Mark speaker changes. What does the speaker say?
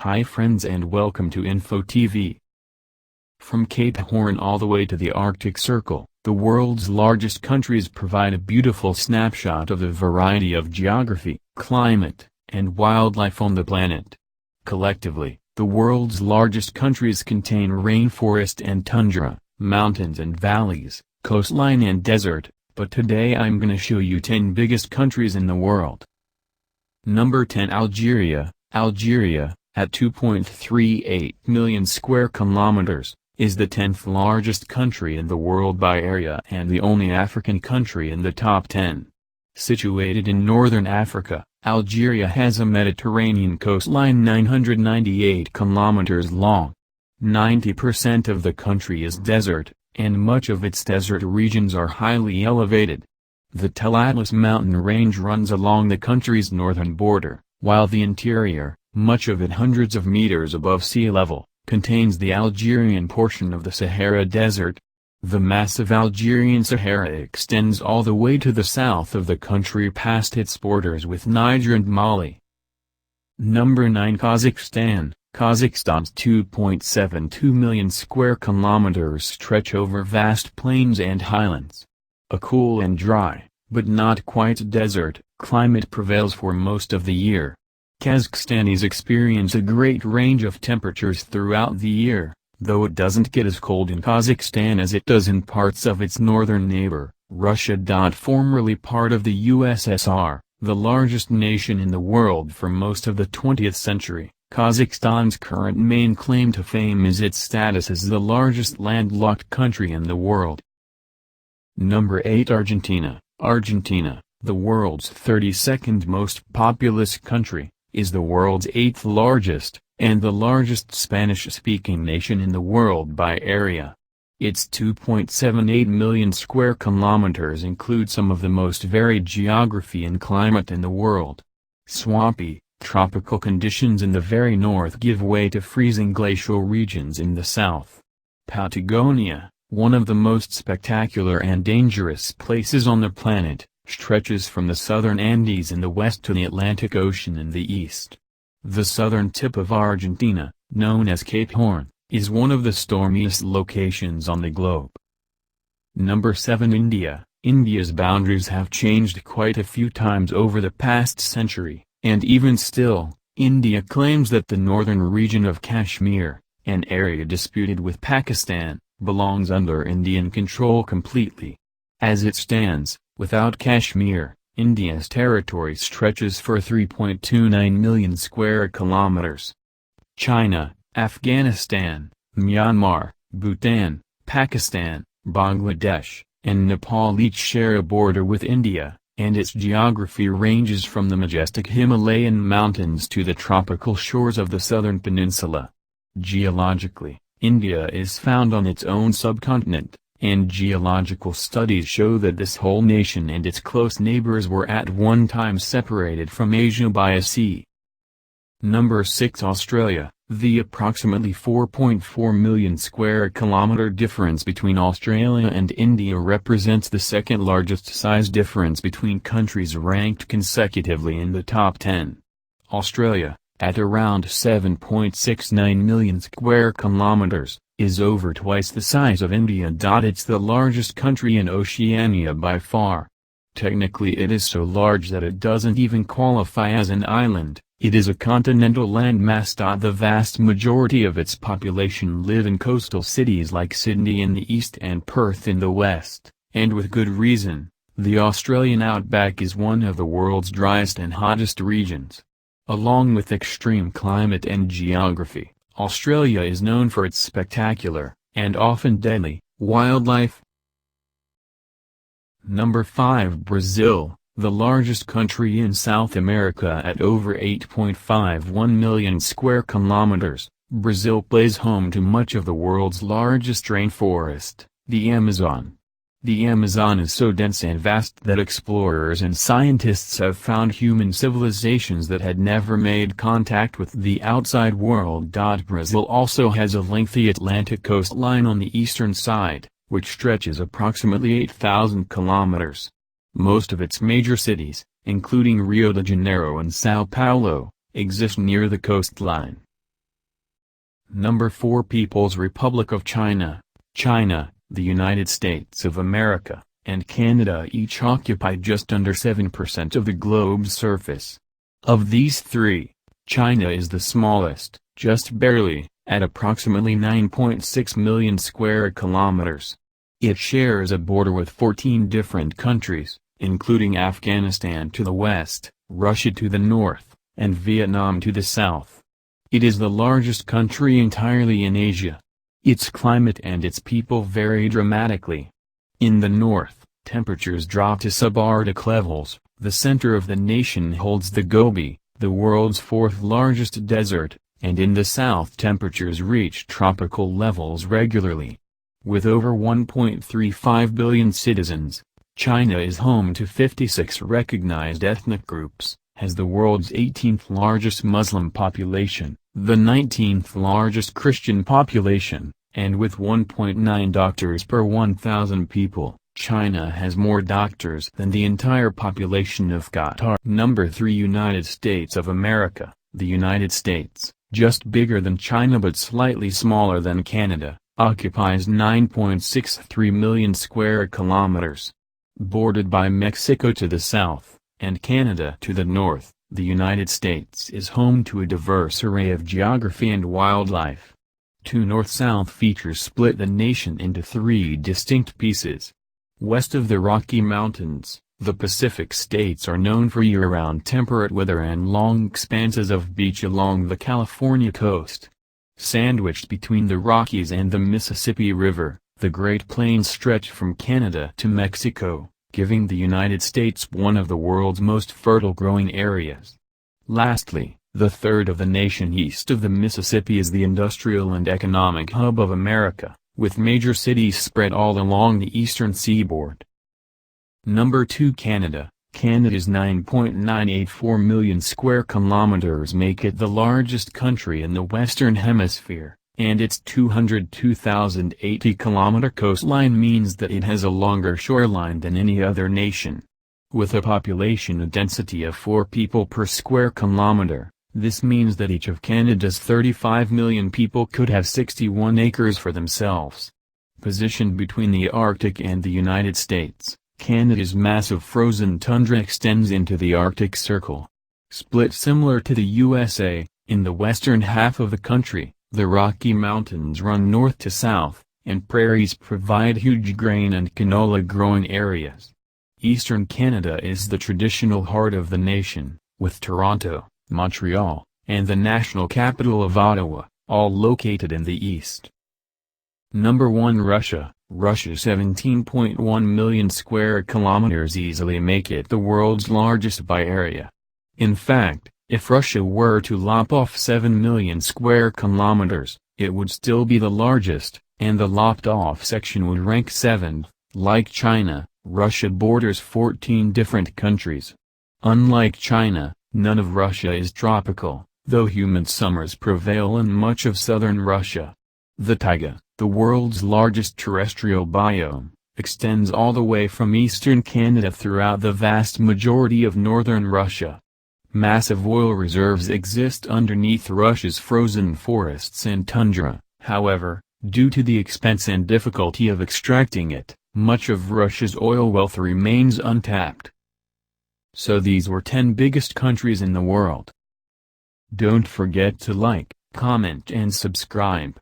Speaker 1: Hi friends and welcome to Info TV. From Cape Horn all the way to the Arctic Circle, the world's largest countries provide a beautiful snapshot of the variety of geography, climate, and wildlife on the planet. Collectively, the world's largest countries contain rainforest and tundra, mountains and valleys, coastline and desert, but today I'm gonna show you 10 biggest countries in the world. Number 10, Algeria. Algeria, at 2.38 million square kilometers, is the 10th largest country in the world by area and the only African country in the top 10. Situated in northern Africa, Algeria has a Mediterranean coastline 998 kilometers long. 90% of the country is desert, and much of its desert regions are highly elevated. The Tel Atlas mountain range runs along the country's northern border, while the interior, much of it hundreds of meters above sea level, contains the Algerian portion of the Sahara Desert. The massive Algerian Sahara extends all the way to the south of the country past its borders with Niger and Mali. Number 9, Kazakhstan. Kazakhstan's 2.72 million square kilometers stretch over vast plains and highlands. A cool and dry, but not quite desert, climate prevails for most of the year. Kazakhstanis experience a great range of temperatures throughout the year, though it doesn't get as cold in Kazakhstan as it does in parts of its northern neighbor, Russia. Formerly part of the USSR, the largest nation in the world for most of the 20th century, Kazakhstan's current main claim to fame is its status as the largest landlocked country in the world. Number 8, Argentina. Argentina, the world's 32nd most populous country, is the world's 8th largest, and the largest Spanish-speaking nation in the world by area. Its 2.78 million square kilometers include some of the most varied geography and climate in the world. Swampy, tropical conditions in the very north give way to freezing glacial regions in the south. Patagonia, one of the most spectacular and dangerous places on the planet, stretches from the southern Andes in the west to the Atlantic Ocean in the east. The southern tip of Argentina, known as Cape Horn, is one of the stormiest locations on the globe. Number 7, India. India's boundaries have changed quite a few times over the past century, and even still, India claims that the northern region of Kashmir, an area disputed with Pakistan, belongs under Indian control completely. As it stands, without Kashmir, India's territory stretches for 3.29 million square kilometers. China, Afghanistan, Myanmar, Bhutan, Pakistan, Bangladesh, and Nepal each share a border with India, and its geography ranges from the majestic Himalayan mountains to the tropical shores of the southern peninsula. Geologically, India is found on its own subcontinent, and geological studies show that this whole nation and its close neighbors were at one time separated from Asia by a sea. Number 6, Australia. The approximately 4.4 million square kilometer difference between Australia and India represents the second largest size difference between countries ranked consecutively in the top 10. Australia, at around 7.69 million square kilometers, is over twice the size of India. It's the largest country in Oceania by far. Technically it is so large that it doesn't even qualify as an island. It is a continental landmass. The vast majority of its population live in coastal cities like Sydney in the east and Perth in the west, and with good reason. The Australian outback is one of the world's driest and hottest regions. Along with extreme climate and geography, Australia is known for its spectacular, and often deadly, wildlife. Number 5, Brazil. The largest country in South America at over 8.51 million square kilometers, Brazil plays home to much of the world's largest rainforest, the Amazon. The Amazon is so dense and vast that explorers and scientists have found human civilizations that had never made contact with the outside world. Brazil also has a lengthy Atlantic coastline on the eastern side, which stretches approximately 8,000 kilometers. Most of its major cities, including Rio de Janeiro and São Paulo, exist near the coastline. Number 4, People's Republic of China. China, the United States of America, and Canada each occupy just under 7% of the globe's surface. Of these three, China is the smallest, just barely, at approximately 9.6 million square kilometers. It shares a border with 14 different countries, including Afghanistan to the west, Russia to the north, and Vietnam to the south. It is the largest country entirely in Asia. Its climate and its people vary dramatically. In the north, temperatures drop to subarctic levels. The center of the nation holds the Gobi, the world's fourth largest desert, and in the south temperatures reach tropical levels regularly. With over 1.35 billion citizens, China is home to 56 recognized ethnic groups, has the world's 18th largest Muslim population, the 19th largest Christian population, and with 1.9 doctors per 1,000 people, China has more doctors than the entire population of Qatar. Number 3, United States of America. The United States, just bigger than China but slightly smaller than Canada, occupies 9.63 million square kilometers. Bordered by Mexico to the south, and Canada to the north, the United States is home to a diverse array of geography and wildlife. Two north-south features split the nation into three distinct pieces. West of the Rocky Mountains, the Pacific states are known for year-round temperate weather and long expanses of beach along the California coast. Sandwiched between the Rockies and the Mississippi River, the Great Plains stretch from Canada to Mexico, giving the United States one of the world's most fertile growing areas. Lastly, the third of the nation east of the Mississippi is the industrial and economic hub of America, with major cities spread all along the eastern seaboard. Number 2, Canada. Canada's 9.984 million square kilometers make it the largest country in the Western Hemisphere, and its 202,080-kilometer coastline means that it has a longer shoreline than any other nation. With a population density of 4 people per square kilometer, this means that each of Canada's 35 million people could have 61 acres for themselves. Positioned between the Arctic and the United States, Canada's massive frozen tundra extends into the Arctic Circle. Split similar to the USA, in the western half of the country, the Rocky Mountains run north to south, and prairies provide huge grain and canola growing areas. Eastern Canada is the traditional heart of the nation, with Toronto, Montreal, and the national capital of Ottawa, all located in the east. Number 1, Russia. Russia's 17.1 million square kilometers easily make it the world's largest by area. In fact, if Russia were to lop off 7 million square kilometers, it would still be the largest, and the lopped-off section would rank 7th. Like China, Russia borders 14 different countries. Unlike China, none of Russia is tropical, though humid summers prevail in much of southern Russia. The taiga, the world's largest terrestrial biome, extends all the way from eastern Canada throughout the vast majority of northern Russia. Massive oil reserves exist underneath Russia's frozen forests and tundra. However, due to the expense and difficulty of extracting it, much of Russia's oil wealth remains untapped. So these were 10 biggest countries in the world. Don't forget to like, comment and subscribe.